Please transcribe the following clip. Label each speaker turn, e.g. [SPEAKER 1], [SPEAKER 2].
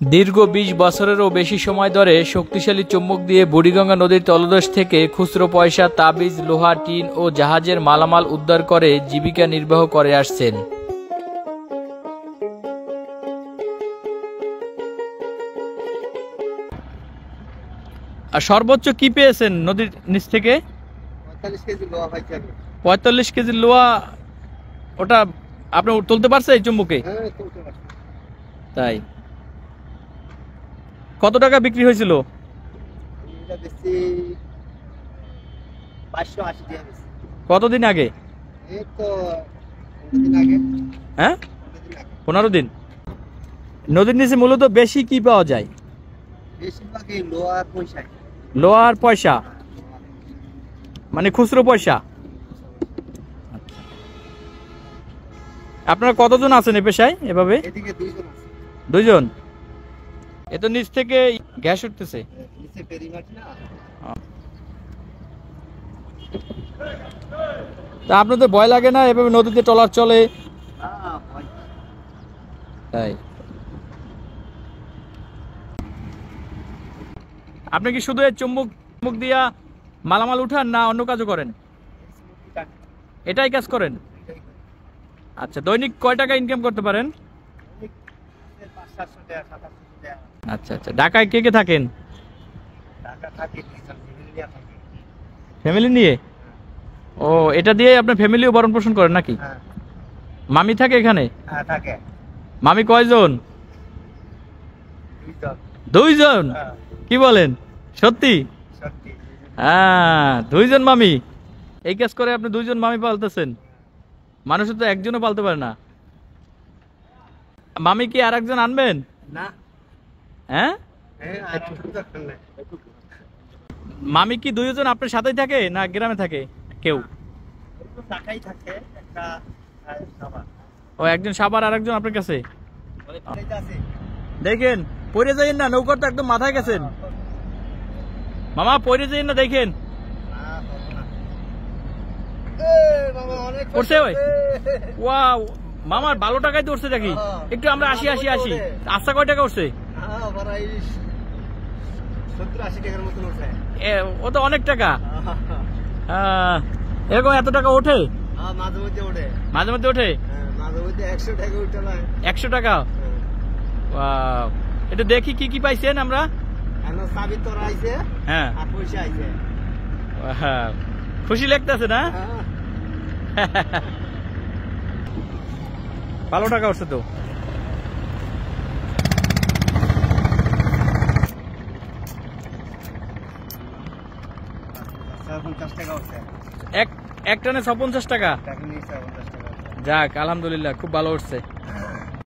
[SPEAKER 1] দীর্ঘ ২০ বছরেরও বেশি সময় ধরে শক্তিশালী চুম্বক দিয়ে বুড়িগঙ্গা নদীর তলদেশ থেকে খুচরো পয়সা, তাবিজ, লোহা, টিন ও জাহাজের মালামাল উদ্ধার করে জীবিকা নির্বাহ করে আসছেন। আর সর্বোচ্চ কি পেয়েছেন নদীর নিচ থেকে? ৪৫ কেজি লোহা। ওটা আপনি তুলতে পারছে এই চুম্বকে? তাই। কত টাকা বিক্রি হয়েছিল? কতদিন আগে? হ্যাঁ, 15 দিন। নদীর নিচে মূলত বেশি কি পাওয়া যায়? লোহার পয়সা, মানে খুচরো পয়সা। আপনারা কতজন আছেন এ পেশায় এভাবে? 2 জন। এ তো নিচ থেকে গ্যাস উঠতেছে। তা আপনাদের ভয় লাগে না এভাবে নদীতে ট্রলার চলে? তাই। আপনি কি শুধু এই চুম্বক দিয়া মালামাল উঠান না অন্য কাজও করেন? এটাই কাজ করেন। আচ্ছা, দৈনিক কয় টাকা ইনকাম করতে পারেন? আচ্ছা আচ্ছা। ঢাকায় কে কে থাকেন? ফ্যামিলি নিয়ে? ও, এটা দিয়ে আপনার ফ্যামিলিও ভরণ পোষণ করেন নাকি? মামি থাকে এখানে? মামি কয়জন? 2 জন। কি বলেন, সত্যি? হ্যাঁ, 2 জন মামি। এই কাজ করে আপনি 2 জন মামি পালতেছেন। মানুষের তো একজনও পালতে পারে না। মামি কি আর একজন আনবেন? না। হ্যাঁ, মামি কি 2 জন আপনার সাথেই থাকে না গ্রামে থাকে কেউ? ও, একজন সাভার আর একজন আপনার কাছে। দেখেন, পড়ে যাইন না, নৌকার তো একদম মাথায় গেছেন। মামা পড়ে যাইন না, দেখেন। ওয়াও, মামার ভালো টাকায় তো উঠছে দেখি। একটু আমরা আসি। আচ্ছা, কয় টাকা উঠছে? ও তো অনেক টাকা। এরকম এত টাকা ওঠে? মাঝে মধ্যে ওঠে। 100 টাকা। এটা দেখি কি কি পাইছেন আমরা। হ্যাঁ, খুশি লাগতেছে না? ভালো টাকা উঠছে তো। এক টানে 56 টাকা। যাক, আলহামদুলিল্লাহ, খুব ভালো উঠছে।